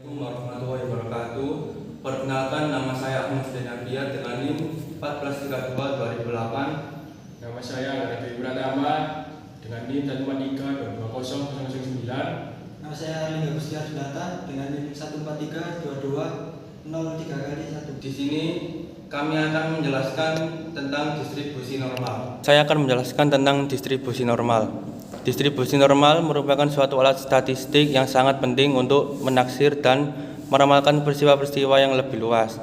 Warahmatullahi wabarakatuh. Perkenalkan, nama saya Ahmad Denabia dengan NIM 1432-2008. Nama saya Raditya Pratama dengan NIM 143-22009. Nama saya Lingga Gustiar Sunata dengan NIM 143-22-03 Di sini kami akan menjelaskan tentang distribusi normal. Saya akan menjelaskan tentang distribusi normal. Distribusi normal merupakan suatu alat statistik yang sangat penting untuk menaksir dan meramalkan peristiwa-peristiwa yang lebih luas.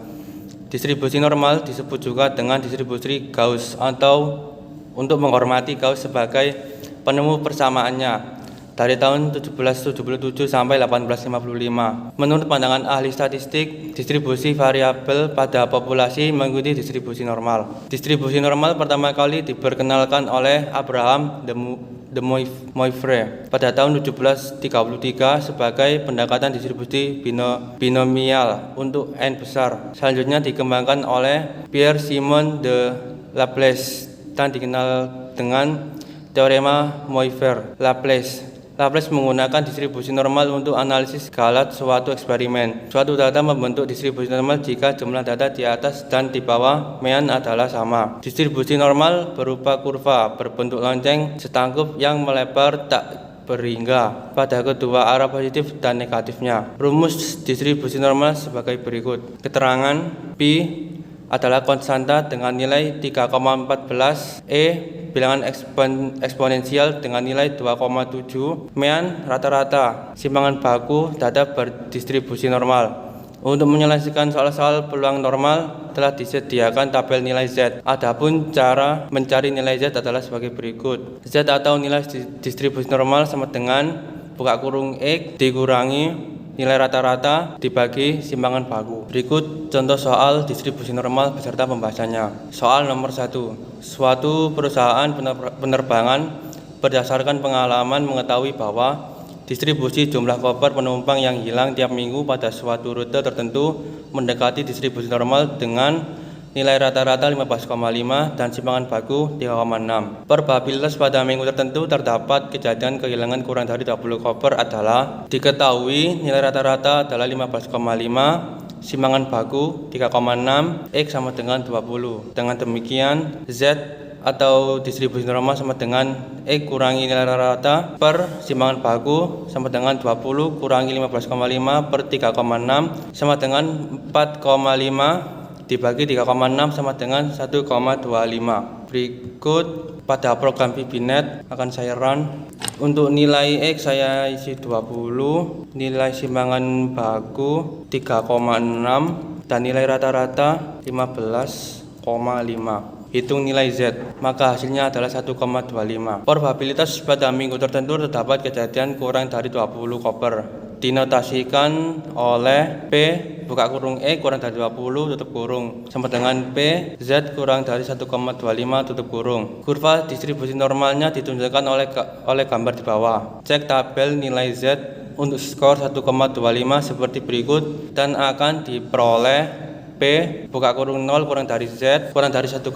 Distribusi normal disebut juga dengan distribusi Gauss atau untuk menghormati Gauss sebagai penemu persamaannya dari tahun 1777 sampai 1855. Menurut pandangan ahli statistik, distribusi variabel pada populasi mengikuti distribusi normal. Distribusi normal pertama kali diperkenalkan oleh Abraham de Moivre pada tahun 1733 sebagai pendekatan distribusi binomial untuk n besar. Selanjutnya dikembangkan oleh Pierre-Simon de Laplace dan dikenal dengan teorema Moivre-Laplace. Laplace menggunakan distribusi normal untuk analisis skala suatu eksperimen. Suatu data membentuk distribusi normal jika jumlah data di atas dan di bawah mean adalah sama. Distribusi normal berupa kurva berbentuk lonceng setangkup yang melebar tak berhingga pada kedua arah positif dan negatifnya. Rumus distribusi normal sebagai berikut. Keterangan pi adalah konstanta dengan nilai 3,14, bilangan eksponensial dengan nilai 2,7, mean rata-rata, simpangan baku data berdistribusi normal. Untuk menyelesaikan soal-soal peluang normal telah disediakan tabel nilai Z. Adapun cara mencari nilai Z adalah sebagai berikut. Z atau nilai distribusi normal sama dengan buka kurung X dikurangi nilai rata-rata dibagi simpangan baku. Berikut contoh soal distribusi normal beserta pembahasannya. Soal nomor 1. Suatu perusahaan penerbangan berdasarkan pengalaman mengetahui bahwa distribusi jumlah koper penumpang yang hilang tiap minggu pada suatu rute tertentu mendekati distribusi normal dengan nilai rata-rata 15,5 dan simpangan baku 3,6. Probabilitas pada minggu tertentu terdapat kejadian kehilangan kurang dari 20 koper adalah diketahui nilai rata-rata adalah 15,5, simpangan baku 3,6, X sama dengan 20. Dengan demikian Z atau distribusi normal sama dengan X kurangi nilai rata-rata per simpangan baku sama dengan 20 kurangi 15,5 per 3,6 sama dengan 4,5 dibagi 3,6 sama dengan 1,25. Berikut pada program VBNet akan saya run. Untuk nilai X saya isi 20, nilai simpangan baku 3,6 dan nilai rata-rata 15,5. Hitung nilai Z, maka hasilnya adalah 1,25. Probabilitas pada minggu tertentu terdapat kejadian kurang dari 20 koper. Dinotasikan oleh P buka kurung E kurang dari 20 tutup kurung sama dengan P Z kurang dari 1,25 tutup kurung. Kurva distribusi normalnya ditunjukkan oleh gambar di bawah. Cek tabel nilai Z untuk skor 1,25 seperti berikut dan akan diperoleh P buka kurung 0 kurang dari Z kurang dari 1,25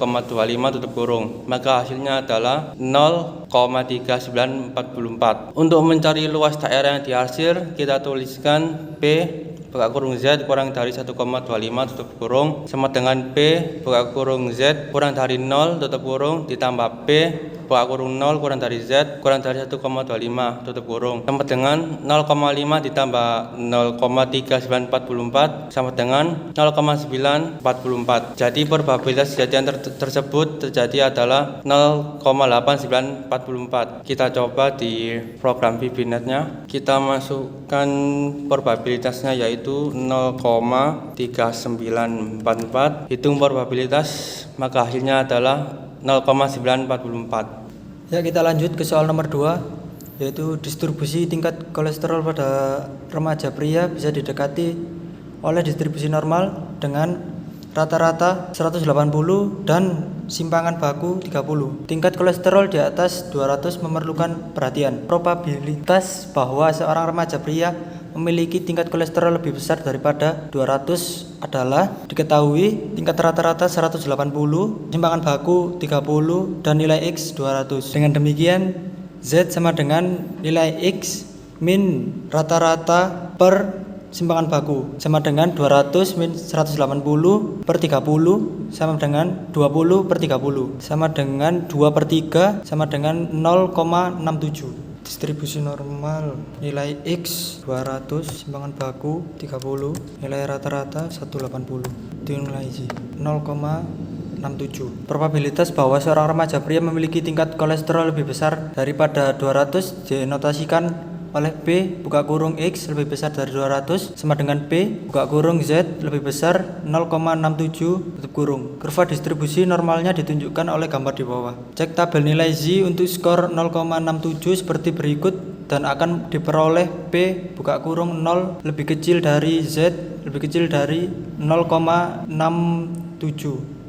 tutup kurung, maka hasilnya adalah 0,3944. Untuk mencari luas daerah yang dihasil, kita tuliskan P buka kurung Z kurang dari 1,25 tutup kurung sama dengan P buka kurung Z kurang dari 0 tutup kurung ditambah P buka kurung 0 kurang dari Z kurang dari 1,25 tutup kurung sama dengan 0,5 ditambah 0,3944 sama dengan 0,944. Jadi probabilitas kejadian tersebut terjadi adalah 0,8944. Kita coba di program VBNet-nya. Kita masukkan probabilitasnya yaitu 0,3944. Hitung probabilitas, maka hasilnya adalah 0,944. Ya, kita lanjut ke soal nomor 2, yaitu distribusi tingkat kolesterol pada remaja pria bisa didekati oleh distribusi normal dengan rata-rata 180 dan simpangan baku 30. Tingkat kolesterol di atas 200 memerlukan perhatian. Probabilitas bahwa seorang remaja pria memiliki tingkat kolesterol lebih besar daripada 200 adalah diketahui tingkat rata-rata 180, simpangan baku 30 dan nilai X 200. Dengan demikian Z sama dengan nilai X min rata-rata per simpangan baku sama dengan 200 min 180 per 30 sama dengan 20 per 30 sama dengan 2 per 3 sama dengan 0,67. Distribusi normal nilai X 200 simpangan baku 30 nilai rata-rata 180 itu nilai Y 0,67. Probabilitas bahwa seorang remaja pria memiliki tingkat kolesterol lebih besar daripada 200 dinotasikan oleh P buka kurung X lebih besar dari 200 sama dengan P buka kurung Z lebih besar 0,67 tutup kurung. Kurva distribusi normalnya ditunjukkan oleh gambar di bawah. Cek tabel nilai Z untuk skor 0,67 seperti berikut dan akan diperoleh P buka kurung 0 lebih kecil dari Z lebih kecil dari 0,67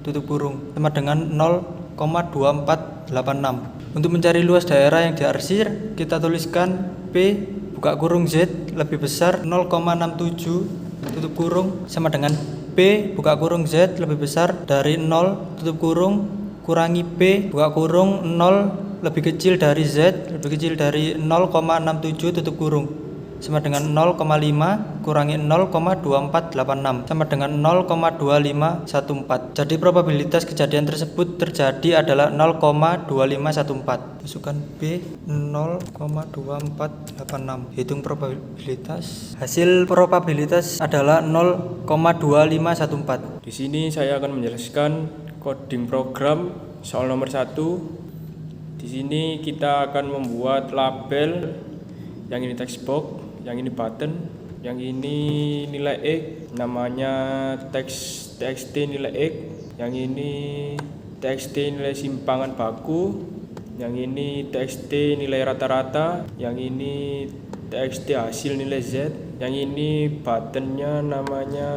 tutup kurung sama dengan 0,2486. Untuk mencari luas daerah yang diarsir, kita tuliskan P buka kurung Z lebih besar 0,67 tutup kurung sama dengan P buka kurung Z lebih besar dari 0 tutup kurung kurangi P buka kurung 0 lebih kecil dari Z lebih kecil dari 0,67 tutup kurung sama dengan 0,5 kurangi 0,2486 sama dengan 0,2514. Jadi probabilitas kejadian tersebut terjadi adalah 0,2514. Masukkan B 0,2486. Hitung probabilitas. Hasil probabilitas adalah 0,2514. Di sini saya akan menjelaskan coding program soal nomor 1. Di sini kita akan membuat label, yang ini text box, yang ini button, yang ini nilai X, namanya txt nilai X, yang ini txt nilai simpangan baku, yang ini txt nilai rata-rata, yang ini txt hasil nilai Z, yang ini buttonnya namanya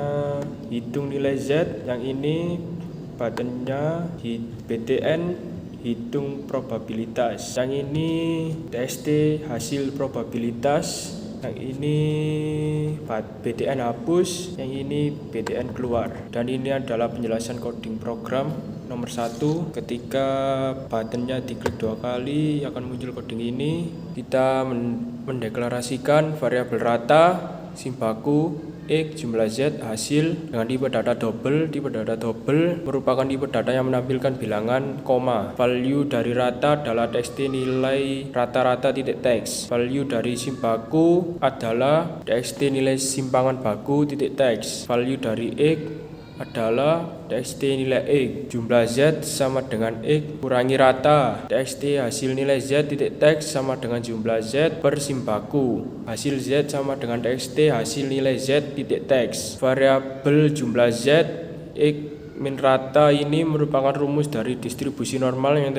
hitung nilai Z, yang ini buttonnya BTN hitung probabilitas, yang ini txt hasil probabilitas, yang ini BTN hapus, yang ini BTN keluar. Dan ini adalah penjelasan coding program nomor 1. Ketika buttonnya diklik 2 kali akan muncul coding ini. Kita mendeklarasikan variabel rata simbaku X jumlah Z hasil dengan tipe data double. Tipe data double merupakan tipe data yang menampilkan bilangan koma. Value dari rata adalah txt nilai rata-rata titik teks. Value dari simbaku adalah txt nilai simpangan baku titik teks. Value dari X adalah txt nilai X jumlah Z sama dengan X kurangi rata txt hasil nilai Z titik teks sama dengan jumlah Z per simbaku. Hasil Z sama dengan txt hasil nilai Z titik teks. Variabel jumlah Z X min rata ini merupakan rumus dari distribusi normal yang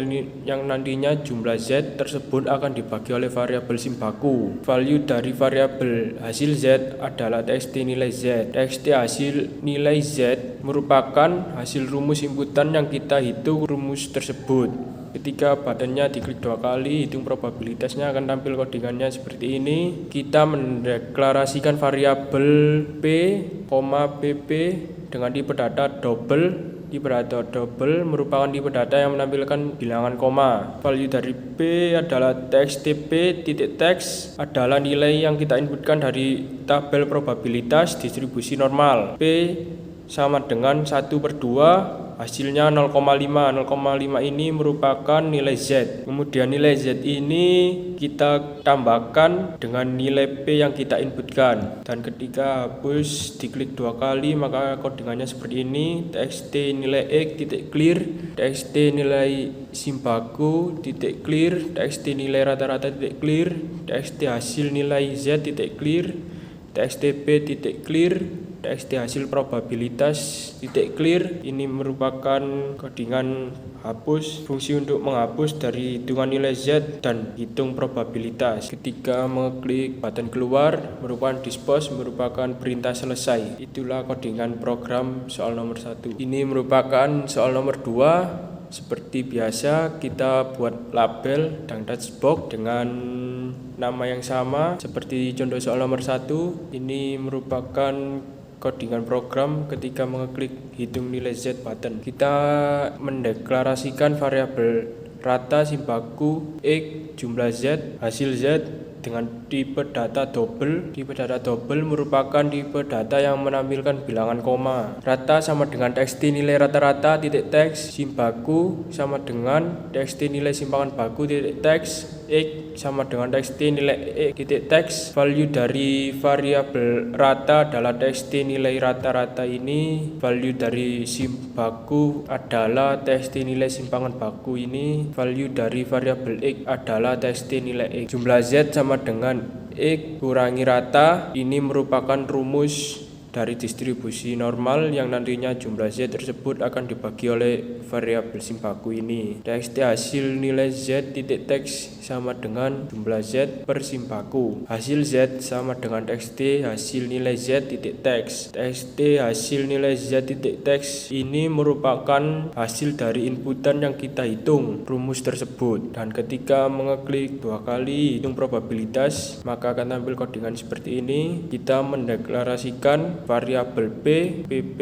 nantinya jumlah Z tersebut akan dibagi oleh variabel simbaku. Value dari variabel hasil Z adalah txt nilai Z. Txt hasil nilai Z merupakan hasil rumus inputan yang kita hitung rumus tersebut. Ketika buttonnya diklik 2 kali, hitung probabilitasnya akan tampil codingannya seperti ini. Kita mendeklarasikan variabel P, PP dengan tipe data double. Tipe data double merupakan tipe data yang menampilkan bilangan koma. Value dari P adalah txt P titik teks adalah nilai yang kita inputkan dari tabel probabilitas distribusi normal. P sama dengan 1/2, hasilnya 0,5. 0,5 ini merupakan nilai Z. Kemudian nilai Z ini kita tambahkan dengan nilai P yang kita inputkan. Dan ketika hapus diklik 2 kali maka codingannya seperti ini. Txt nilai X titik clear, txt nilai simbaku titik clear, txt nilai rata-rata titik clear, txt hasil nilai Z titik clear, txt P titik clear, txt hasil probabilitas titik clear. Ini merupakan codingan hapus, fungsi untuk menghapus dari hitungan nilai Z dan hitung probabilitas. Ketika mengklik button keluar merupakan dispose, merupakan perintah selesai. Itulah codingan program soal nomor 1. Ini merupakan soal nomor 2. Seperti biasa kita buat label dan text box dengan nama yang sama seperti contoh soal nomor 1. Ini merupakan codingan program ketika mengeklik hitung nilai Z button. Kita mendeklarasikan variabel rata simbaku X jumlah Z hasil Z dengan tipe data double. Tipe data double merupakan tipe data yang menampilkan bilangan koma. Rata sama dengan txt nilai rata-rata titik teks, sim baku sama dengan txt nilai simpangan baku titik teks, X sama dengan txt nilai X titik teks. Value dari variabel rata adalah txt nilai rata-rata ini. Value dari sim baku adalah txt nilai simpangan baku ini. Value dari variabel X adalah txt nilai X. Jumlah Z sama dengan X kurangi rata. Ini merupakan rumus dari distribusi normal yang nantinya jumlah Z tersebut akan dibagi oleh variabel sim baku ini. Txt hasil nilai Z titik teks sama dengan jumlah Z per sim baku. Hasil Z sama dengan txt hasil nilai Z titik teks. Txt hasil nilai Z titik teks ini merupakan hasil dari inputan yang kita hitung rumus tersebut, dan ketika mengeklik 2 kali hitung probabilitas maka akan tampil codingan seperti ini. Kita mendeklarasikan variabel P, PP,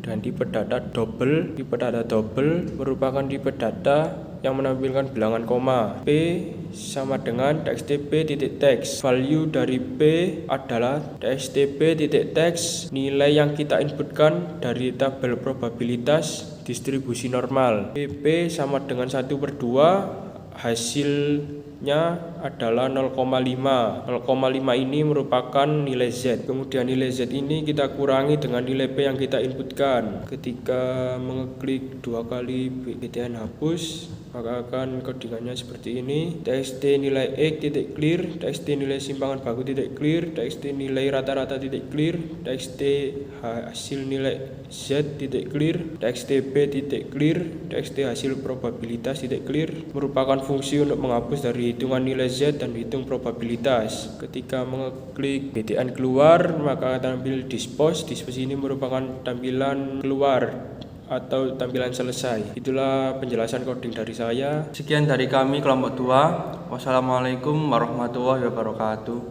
dan tipe data double. Tipe data double merupakan tipe data yang menampilkan bilangan koma. P sama dengan txt P titik teks. Value dari P adalah txt P titik teks, nilai yang kita inputkan dari tabel probabilitas distribusi normal. PP sama dengan 1/2, hasilnya adalah 0,5. 0,5 ini merupakan nilai Z. Kemudian nilai Z ini kita kurangi dengan nilai P yang kita inputkan. Ketika mengeklik 2 kali BTN hapus, maka akan codingannya seperti ini. Txt nilai X titik clear, txt nilai simpangan baku titik clear, txt nilai rata-rata titik clear, txt hasil nilai Z titik clear, txt P titik clear, txt hasil probabilitas titik clear. Merupakan fungsi untuk menghapus dari hitungan nilai Z dan hitung probabilitas. Ketika mengeklik BTN keluar maka akan tampil dispose. Dispose ini merupakan tampilan keluar atau tampilan selesai. Itulah penjelasan coding dari saya. Sekian dari kami kelompok 2. Wassalamualaikum warahmatullahi wabarakatuh.